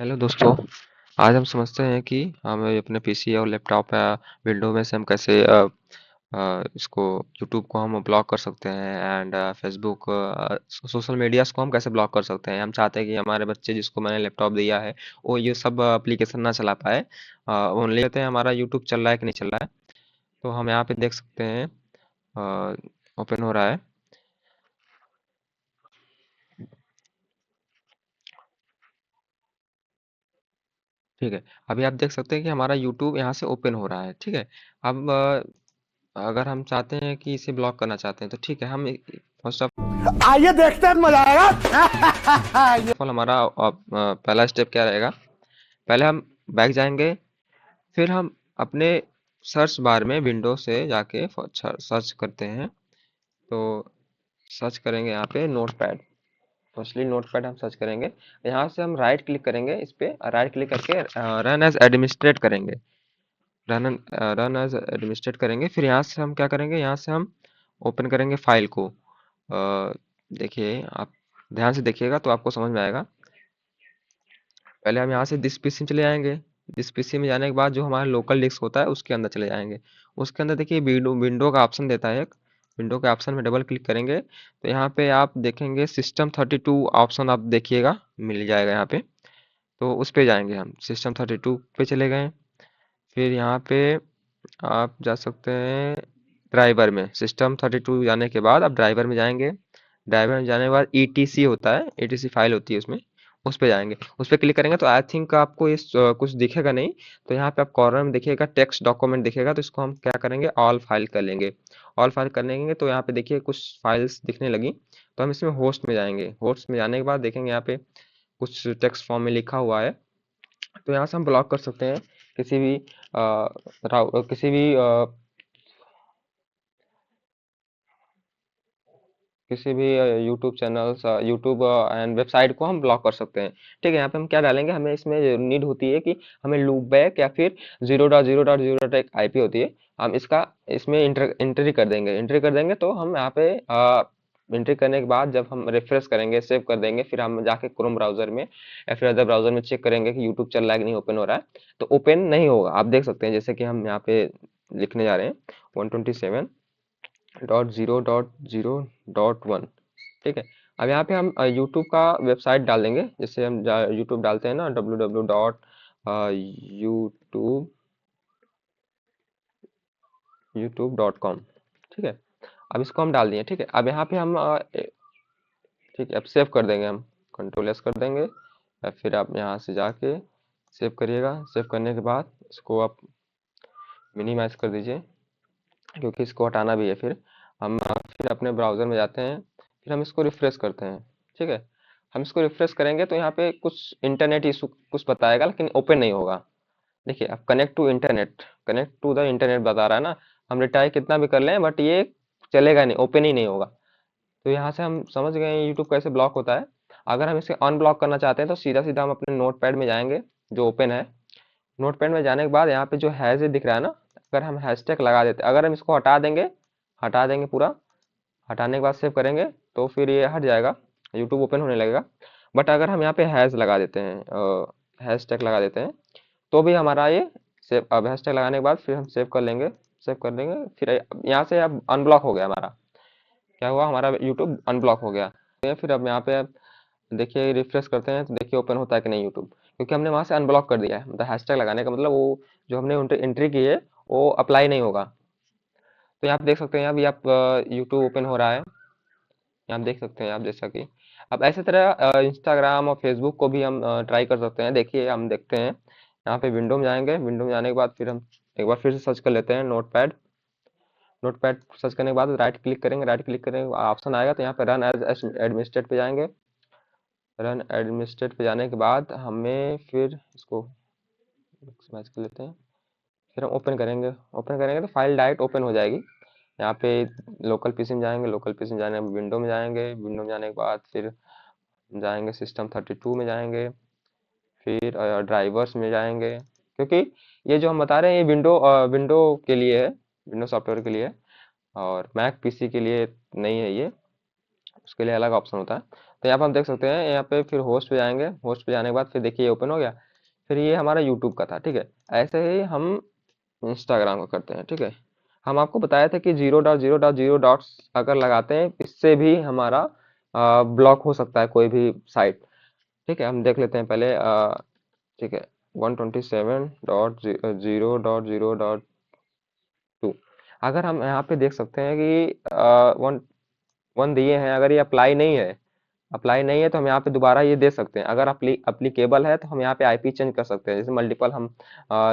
Hello दोस्तों। आज हम समझते हैं कि हम अपने पीसी और लैपटॉप या विंडो में से हम कैसे इसको यूट्यूब को हम ब्लॉक कर सकते हैं एंड फेसबुक सोशल मीडियाज को हम कैसे ब्लॉक कर सकते हैं। हम चाहते हैं कि हमारे बच्चे जिसको मैंने लैपटॉप दिया है वो ये सब एप्लीकेशन ना चला पाए। ओनली कहते हैं हमारा यूट्यूब चल रहा है कि नहीं चल रहा है। तो हम यहाँ पे देख सकते हैं ओपन हो रहा है। ठीक है, अभी आप देख सकते हैं कि हमारा यूट्यूब यहाँ से ओपन हो रहा है। ठीक है, अब अगर हम चाहते हैं कि इसे ब्लॉक करना चाहते हैं तो ठीक है, हम फर्स्ट ऑफ आइए देखते हैं मजा आएगा। ऑल हमारा पहला स्टेप क्या रहेगा। पहले हम बैक जाएंगे, फिर हम अपने सर्च बार में विंडो से जाके सर्च करते हैं। तो सर्च करेंगे यहाँ पे नोटपैड। फर्स्टली नोटपैड हम सर्च करेंगे। यहाँ से हम राइट क्लिक करेंगे, इस पे राइट क्लिक करके रन एज एडमिनिस्ट्रेट करेंगे। रन एज एडमिनिस्ट्रेट करेंगे, फिर यहाँ से हम क्या करेंगे, यहाँ से हम ओपन करेंगे फाइल को। देखिए आप ध्यान से देखिएगा तो आपको समझ में आएगा। पहले हम यहाँ से दिस पीसी में चले जाएंगे। दिस पीसी में जाने के बाद जो हमारा लोकल डिस्क होता है उसके अंदर चले जाएंगे। उसके अंदर देखिए विंडो विंडो का ऑप्शन देता है एक। विंडो के ऑप्शन में डबल क्लिक करेंगे तो यहाँ पे आप देखेंगे सिस्टम 32 ऑप्शन, आप देखिएगा मिल जाएगा यहाँ पे। तो उस पे जाएंगे, हम सिस्टम 32 पे चले गए। फिर यहाँ पे आप जा सकते हैं ड्राइवर में। सिस्टम 32 जाने के बाद आप ड्राइवर में जाएंगे। ड्राइवर में जाने के बाद ईटीसी होता है, ईटीसी फाइल होती है उसमें, उस पे जाएंगे। उस पे क्लिक करेंगे तो आई थिंक आपको इस कुछ दिखेगा नहीं। तो यहाँ पे आप कॉर्नर में देखिएगा टेक्स्ट डॉक्यूमेंट दिखेगा, तो इसको हम क्या करेंगे, ऑल फाइल कर लेंगे। ऑल फाइल कर लेंगे तो यहाँ पे देखिए कुछ फाइल्स दिखने लगी। तो हम इसमें होस्ट में जाएंगे। होस्ट में जाने के बाद देखेंगे यहाँ पे कुछ टेक्स्ट फॉर्म में लिखा हुआ है। तो यहाँ से हम ब्लॉक कर सकते हैं किसी भी किसी भी किसी भी YouTube channels, YouTube and website को हम ब्लॉक कर सकते हैं। ठीक है, यहाँ पे हम क्या डालेंगे, हमें इसमें नीड होती है कि हमें लूप बैक या फिर 0.0.0 एक आईपी होती है। हम इसका इसमें एंट्री कर देंगे। एंट्री कर देंगे तो हम यहाँ पे एंट्री करने के बाद जब हम रिफ्रेश करेंगे, सेव कर देंगे, फिर हम जाके क्रोम ब्राउजर में या फिर अदर ब्राउजर में चेक करेंगे कि यूट्यूब चल रहा है कि नहीं, ओपन हो रहा है। तो ओपन नहीं होगा, आप देख सकते हैं। जैसे कि हम यहाँ पे लिखने जा रहे हैं 127.0.0.1। ठीक है, अब यहाँ पे हम यूट्यूब का वेबसाइट डाल देंगे। जैसे हम यूट्यूब डालते हैं ना, www.youtube youtube.com। ठीक है, अब इसको हम डाल दिए। ठीक है, अब यहाँ पे हम ठीक है, अब सेव कर देंगे। हम कंट्रोल एस कर देंगे या फिर आप यहाँ से जाके सेव करिएगा। सेव करने के बाद इसको आप मिनिमाइज कर दीजिए, क्योंकि इसको हटाना भी है। फिर हम फिर अपने ब्राउज़र में जाते हैं, फिर हम इसको रिफ्रेश करते हैं। ठीक है, हम इसको रिफ्रेश करेंगे तो यहाँ पे कुछ इंटरनेट इशू कुछ बताएगा, लेकिन ओपन नहीं होगा। देखिए अब connect to internet, connect to the internet बता रहा है ना। हम रिट्राई कितना भी कर लें बट ये चलेगा नहीं, ओपन ही नहीं होगा। तो यहाँ से हम समझ गए यूट्यूब कैसे ब्लॉक होता है। अगर हम इसे अनब्लॉक करना चाहते हैं तो सीधा सीधा हम अपने नोट पैड में जाएंगे जो ओपन है। नोटपैड में जाने के बाद यहाँ पे जो हैज दिख रहा है ना, अगर हम हैशटैग लगा देते, अगर हम इसको हटा देंगे पूरा, हटाने के बाद सेव करेंगे तो फिर ये हट जाएगा, यूट्यूब ओपन होने लगेगा। बट अगर हम यहाँ पे हैश लगा देते हैं, हैशटैग लगा देते हैं, तो भी हमारा ये सेव। अब हैशटैग लगाने के बाद फिर हम सेव कर लेंगे। सेव कर देंगे, फिर यहाँ से अब अनब्लॉक हो गया हमारा। क्या हुआ, हमारा यूट्यूब अनब्लॉक हो गया। फिर अब यहाँ पे देखिए रिफ्रेश करते हैं तो देखिए ओपन होता है कि नहीं यूट्यूब, क्योंकि हमने वहां से अनब्लॉक कर दिया है। मतलब हैशटैग लगाने का मतलब वो जो हमने एंट्री की है वो अप्लाई नहीं होगा। तो यहाँ पे देख सकते हैं अभी आप यूट्यूब ओपन हो रहा है। यहाँ देख सकते हैं आप, जैसा कि अब ऐसे तरह इंस्टाग्राम और फेसबुक को भी हम ट्राई कर सकते हैं। देखिए हम देखते हैं, यहाँ पे विंडो में जाएंगे। विंडो में जाने के बाद फिर हम एक बार फिर से सर्च कर लेते हैं नोटपैड। नोटपैड सर्च करने के बाद राइट क्लिक करेंगे। राइट क्लिक करेंगे ऑप्शन आएगा तो यहाँ पे रन एज एडमिनिस्ट्रेट पे जाएंगे। रन एडमिनिस्ट्रेट पे जाने के बाद हमें फिर इसको मैक्सिमाइज कर लेते हैं। फिर हम ओपन करेंगे। ओपन करेंगे तो फाइल डायरेक्ट ओपन हो जाएगी। यहाँ पे लोकल पीसी में जाएंगे। लोकल पीसी में जाने विंडो में जाएंगे। विंडो में जाने के बाद फिर जाएंगे सिस्टम 32 में जाएंगे। फिर ड्राइवर्स में जाएंगे, क्योंकि ये जो हम बता रहे हैं ये विंडो के लिए है, विंडो सॉफ्टवेयर के लिए है, और मैक पीसी के लिए नहीं है ये। उसके लिए अलग ऑप्शन होता है। तो यहाँ पर हम देख सकते हैं, यहाँ पे फिर होस्ट पे जाएंगे, होस्ट पे जाने के बाद फिर देखिए ये ओपन हो गया। फिर ये हमारा यूट्यूब का था, ठीक है। ऐसे ही हम इंस्टाग्राम का करते हैं, ठीक है। हम आपको बताया था कि 0.0.0 डॉट्स अगर लगाते हैं, इससे भी हमारा ब्लॉक हो सकता है कोई भी साइट, ठीक है। हम देख लेते हैं पहले, ठीक है, 127.0.0.2। अगर हम यहाँ पे देख सकते हैं कि वन वन दिए हैं, अगर ये अप्लाई नहीं है तो हम यहाँ पे दोबारा ये दे सकते हैं। अगर अप्लीकेबल है तो हम यहाँ पे आईपी चेंज कर सकते हैं, जैसे मल्टीपल हम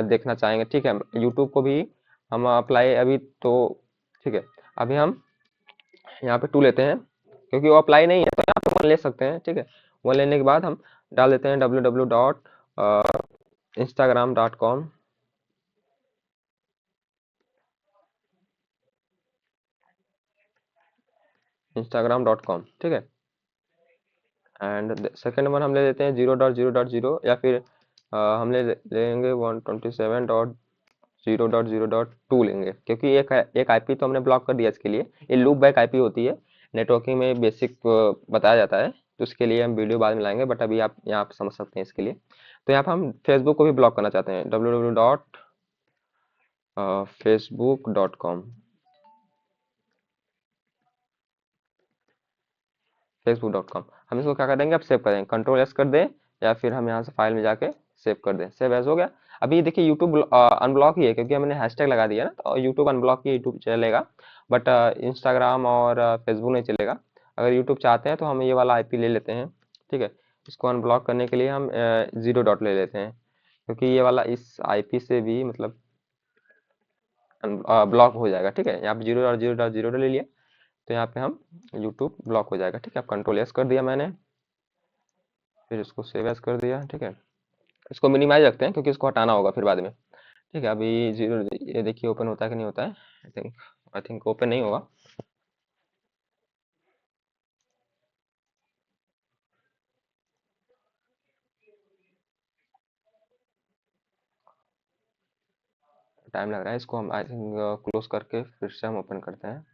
देखना चाहेंगे, ठीक है। यूट्यूब को भी हम अप्लाई अभी तो, ठीक है। अभी हम यहाँ पे 2 लेते हैं, क्योंकि वो अप्लाई नहीं है तो यहाँ पे 1 ले सकते हैं, ठीक है। 1 लेने के बाद हम डाल देते हैं www.instagram.com, instagram.com, ठीक है। एंड सेकेंड वन हम ले लेते हैं 0.0.0, या फिर हम लेंगे 127.0.0.2 लेंगे, क्योंकि एक आईपी तो हमने ब्लॉक कर दिया इसके लिए। ये लूप बैक आईपी होती है, नेटवर्किंग में बेसिक बताया जाता है, तो उसके लिए हम वीडियो बाद में लाएंगे, बट अभी आप यहाँ पे समझ सकते हैं इसके लिए। तो यहाँ पर हम फेसबुक को भी ब्लॉक करना चाहते हैं, www.facebook.com, facebook.com। हम इसको क्या कर देंगे, अब सेव कर देंगे, कंट्रोल एस कर दें, या फिर हम यहाँ से फाइल में जाके सेव कर दें। सेव एज हो गया। अभी देखिए यूट्यूब अनब्लॉक ही है, क्योंकि हमने हैशटैग लगा दिया ना, तो यूट्यूब अनब्लॉक ही यूट्यूब चलेगा, बट इंस्टाग्राम और फेसबुक नहीं चलेगा। अगर यूट्यूब चाहते हैं तो हम ये वाला आईपी ले लेते हैं, ठीक है। इसको अनब्लॉक करने के लिए हम 0 डॉट ले लेते हैं, क्योंकि ये वाला इस आईपी से भी मतलब ब्लॉक हो जाएगा, ठीक है। यहाँ पे 0.0.0 ले लिया, तो यहाँ पे हम यूट्यूब ब्लॉक हो जाएगा, ठीक है। अब कंट्रोल एस कर दिया मैंने, फिर इसको सेव एज कर दिया, ठीक है। इसको मिनिमाइज रखते हैं, क्योंकि इसको हटाना होगा फिर बाद में, ठीक है। अभी 0, ये देखिए ओपन होता है कि नहीं होता है। आई थिंक ओपन नहीं होगा। टाइम लग रहा है, इसको हम आई थिंक क्लोज करके फिर से हम ओपन करते हैं।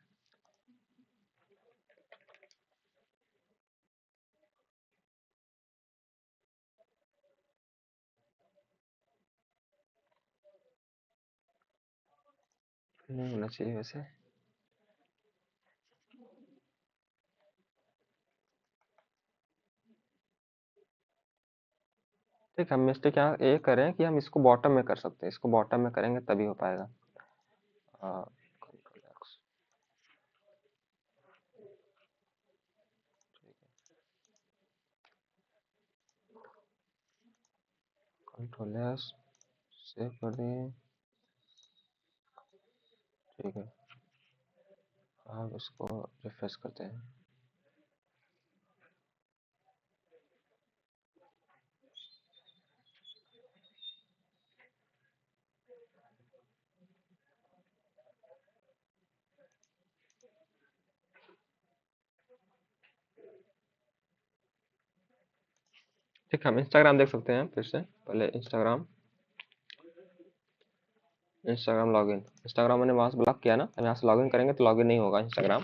नहीं होना चाहिए वैसे। ठीक है, हम मिस्टेक यहाँ ये करें कि हम इसको बॉटम में कर सकते हैं, इसको बॉटम में करेंगे तभी हो पाएगा। कंट्रोल एस, सेव कर दिए, ठीक है। अब इसको रिफ्रेश करते हैं। ठीक है, हम इंस्टाग्राम देख सकते हैं फिर से। पहले इंस्टाग्राम लॉगिन, इंस्टाग्राम मैंने वहां से ब्लॉक किया ना, अब यहाँ से लॉगिन करेंगे तो लॉगिन नहीं होगा इंस्टाग्राम।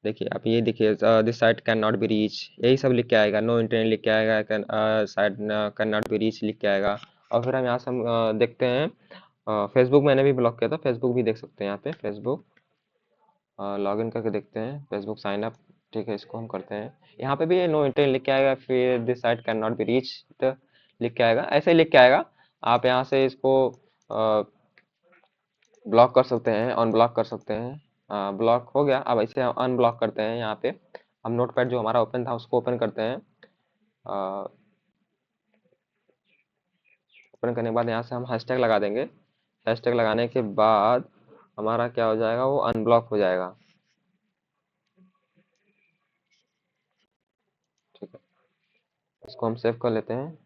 देखिए आप ये देखिए, this site can not be reach, यही सब लिख के आएगा, नो इंटरनेट लिख के आएगा, can site can not be reach लिख के आएगा। और फिर हम यहाँ से हम देखते हैं, फेसबुक मैंने भी ब्लॉक किया था, फेसबुक भी देख सकते हैं यहाँ पे। फेसबुक लॉगिन करके देखते हैं, फेसबुक साइन अप, ठीक है। इसको हम करते हैं, यहाँ पे भी नो इंटरनेट लिख के आएगा, फिर this site can not be reach लिख के आएगा, ऐसे ही लिख के आएगा। आप यहाँ से इसको ब्लॉक कर सकते हैं, अनब्लॉक कर सकते हैं। ब्लॉक हो गया, अब इसे हम अनब्लॉक करते हैं। यहाँ पे हम नोटपैड जो हमारा ओपन था उसको ओपन करते हैं। ओपन करने के बाद यहाँ से हम हैशटैग लगा देंगे। हैशटैग लगाने के बाद हमारा क्या हो जाएगा, वो अनब्लॉक हो जाएगा, ठीक है। इसको हम सेव कर लेते हैं।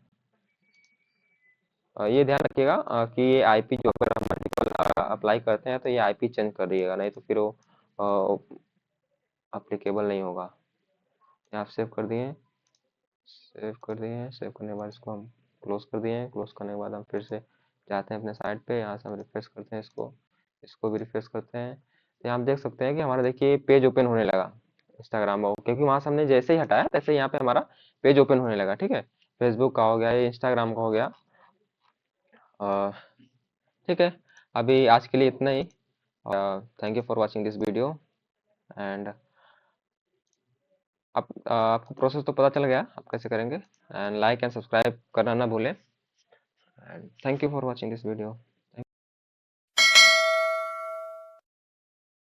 ये ध्यान रखिएगा कि ये आईपी जो अगर हम मल्टीपल अप्लाई करते हैं तो ये आईपी चेंज कर दिएगा, नहीं तो फिर वो अप्लीकेबल नहीं होगा। यहाँ आप सेव कर दिए, सेव कर दिए, सेव करने के बाद इसको हम क्लोज कर दिए। क्लोज करने के बाद हम फिर से जाते हैं अपने साइट पे, यहाँ से हम रिफ्रेश करते हैं इसको, इसको भी रिफ्रेश करते हैं। तो यहाँ आप देख सकते हैं कि हमारा देखिए पेज ओपन होने लगा। इंस्टाग्राम हो, क्योंकि वहां से हमने जैसे ही हटाया तैसे ही यहाँ पे हमारा पेज ओपन होने लगा। ठीक है, फेसबुक का हो गया, ये इंस्टाग्राम का हो गया। अ, ठीक है, अभी आज के लिए इतना ही। Thank you for watching this video and आपको प्रोसेस तो पता चल गया आप कैसे करेंगे। एंड लाइक एंड सब्सक्राइब करना ना भूलें। And thank you for watching this video.